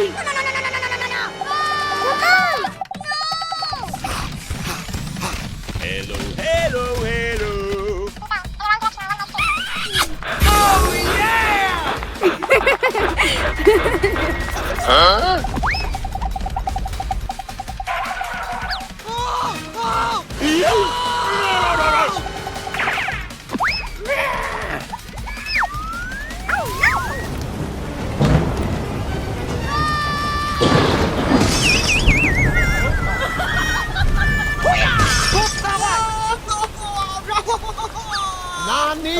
Hello, hello, hello. Oh yeah! Huh? Nani?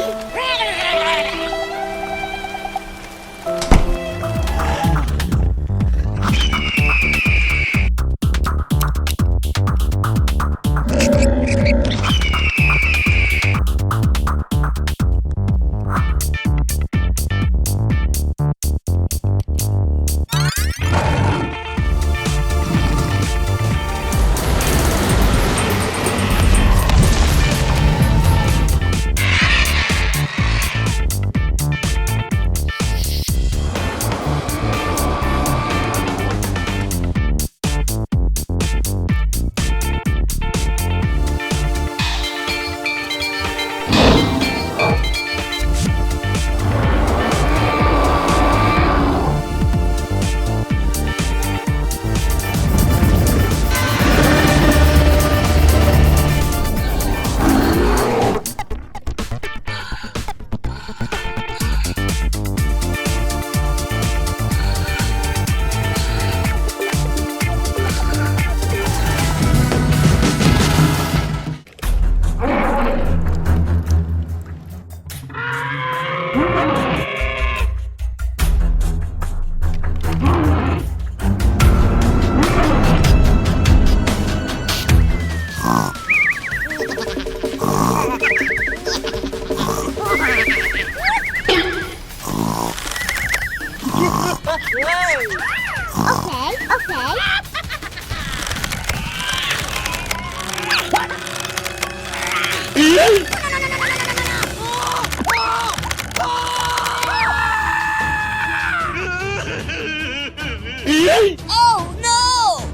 Oh no!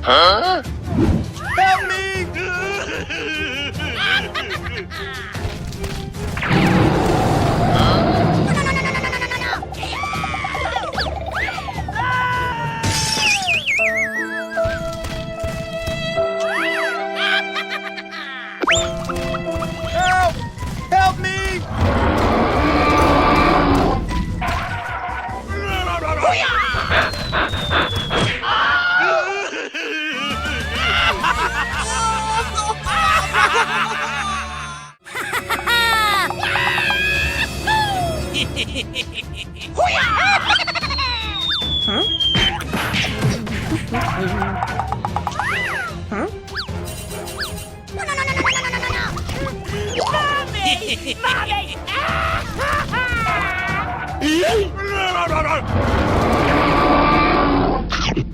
Huh? Help me! Help! Help me!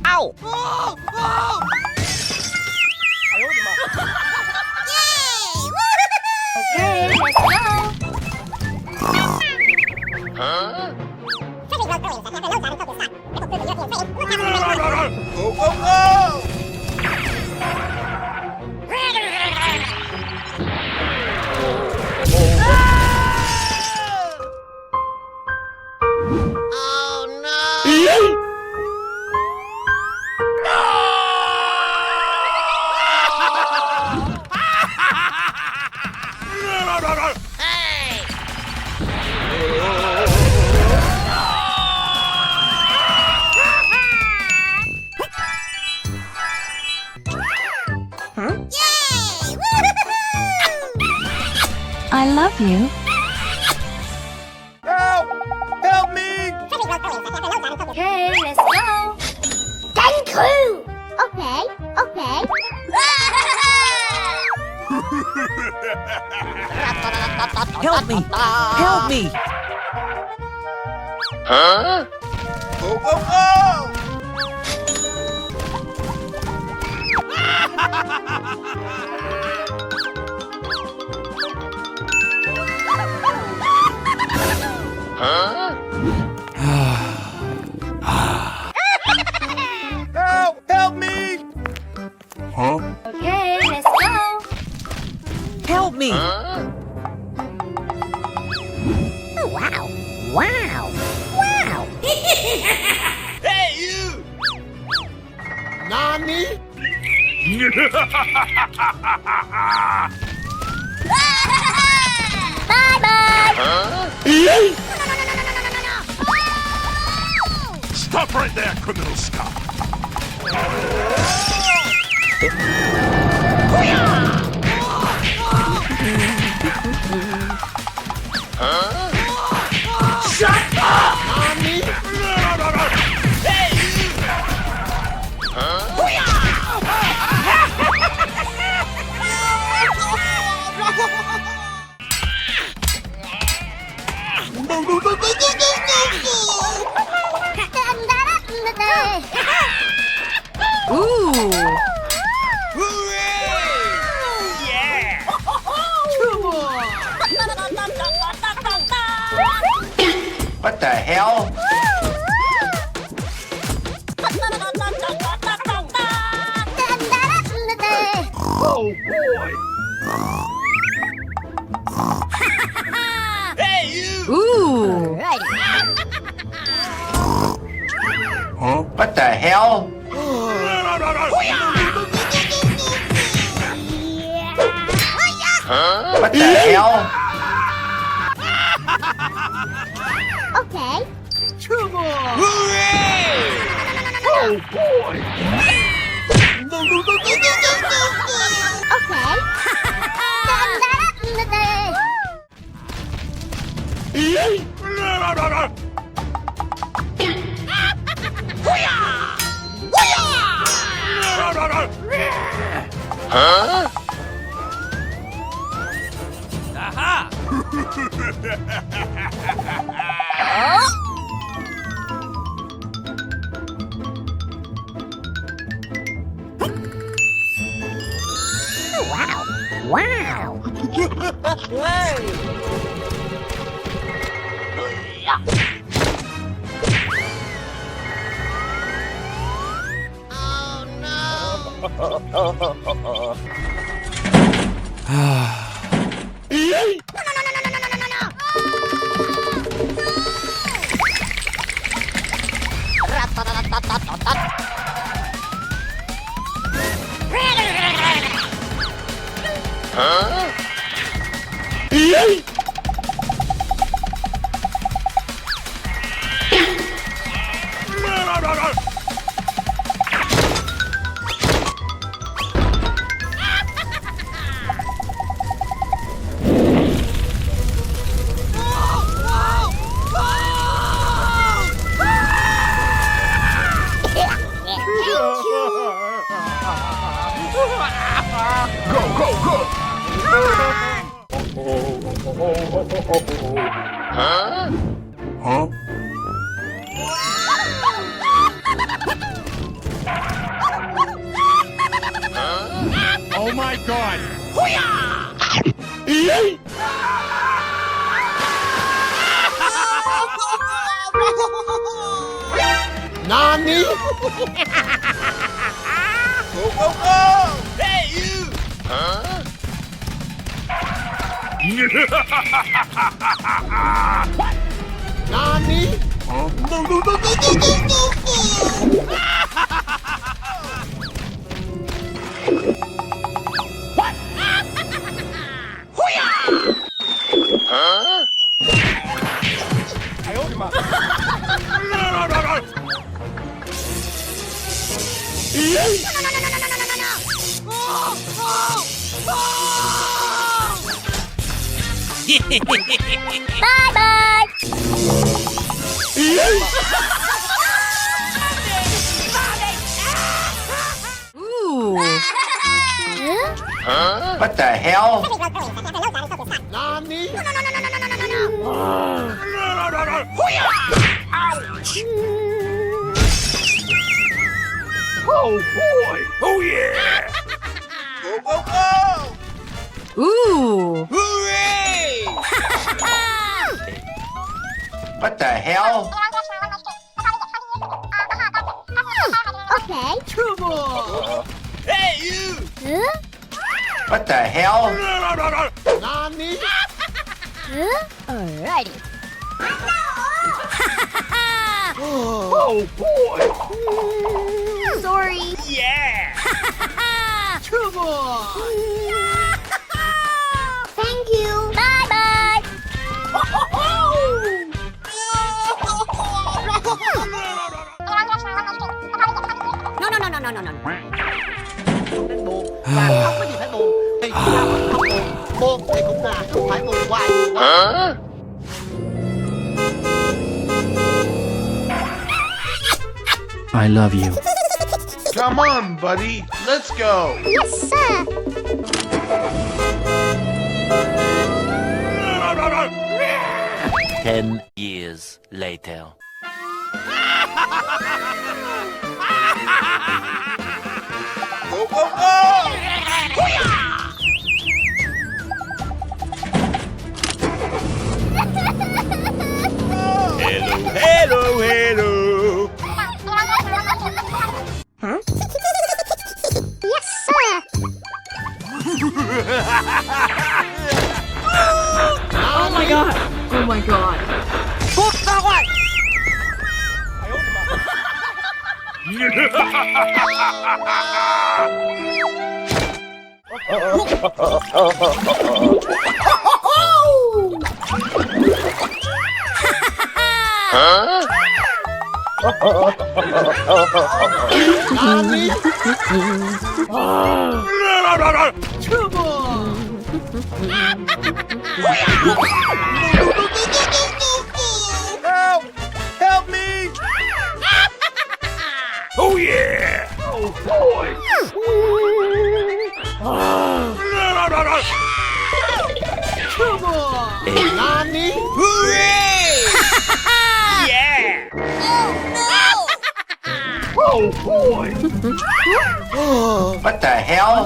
Ow! Okay, let's go. Huh? Go, Go, go, go! Oh no! Hey! Yay! I love you. Help! Help me! Okay, let's go. Danku! Okay, okay. Help me! Help me! Huh? Go, go, go! Huh? Nani? Bye bye. Stop right there, criminal scum! Shut up! Nani? Hey! Ooh. What the hell? Oh boy! Hey, you! Ooh. Huh? What the hell? Huh? What the hell? Okay. Hooray! Oh boy! Okay. Huh? Aha. Wow. Huh? Go, go, go! Huh? Huh? Oh my god! Nani? Go, go, go! Hey, you! Huh? Nani? Huh? No, no, no, no, no, no, no, no! What? Huh? I owed him up. No, no, no, no! Bye bye. Ooh. Huh? What the hell? Nani? Ouch! Oh boy! Oh yeah! Go, go, go! Ooh. Hooray! What the hell? Okay. Hey, you! Huh? What the hell? Nani? Huh? Alrighty. Oh boy! Sorry. Yeah! Phép môn và không có gì phải buồn thì chúng ta vẫn không buồn. Buồn thì cũng là không phải buồn hoài. I love you. Come on, buddy. Let's go. Yes, sir. 10 years later. Go, go, go! Hello, hello, hello. Huh? Yes, sir. Oh my god. Oh my god. Cút ra ngoài. Help! Help me! Oh yeah! Oh boy! Nani? Hooray! Yeah! Oh boy. What the hell?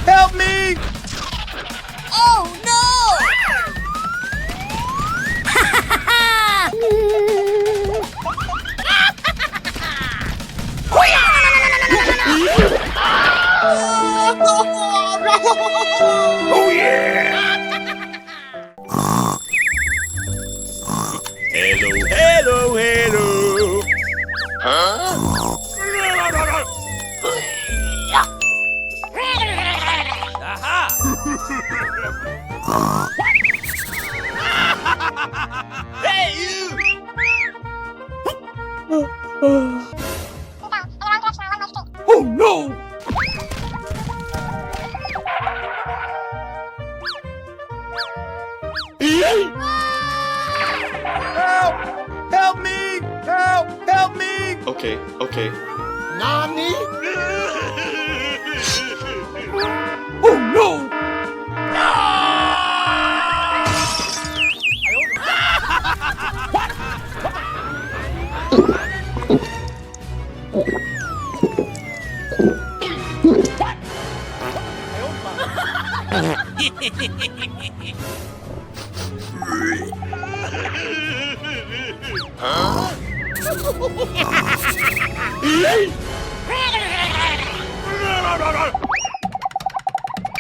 Help me! Oh yeah! Hello, hello, hello. Hey, you! Oh no! Help! Help me! Help! Help me! Okay, okay. Nani? Oh no!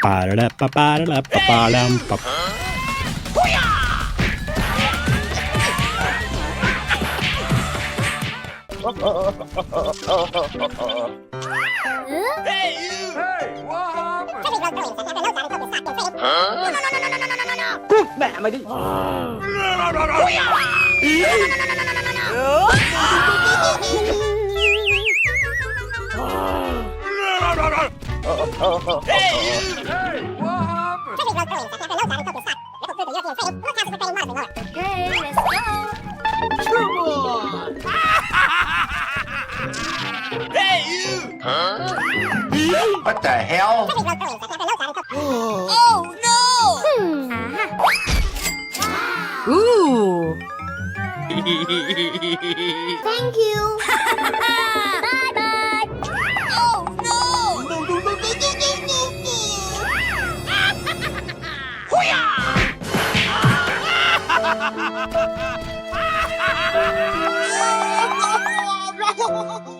Ba-da-da-ba-ba-da-da-ba-ba-dum-ba. Hey, you! Hey, what happened? Mẹ mày đi. Hey, you! Hey, what happened? Okay, let's go. Hey, you! What the hell? Ooh. Thank you. Bye-bye. Oh no!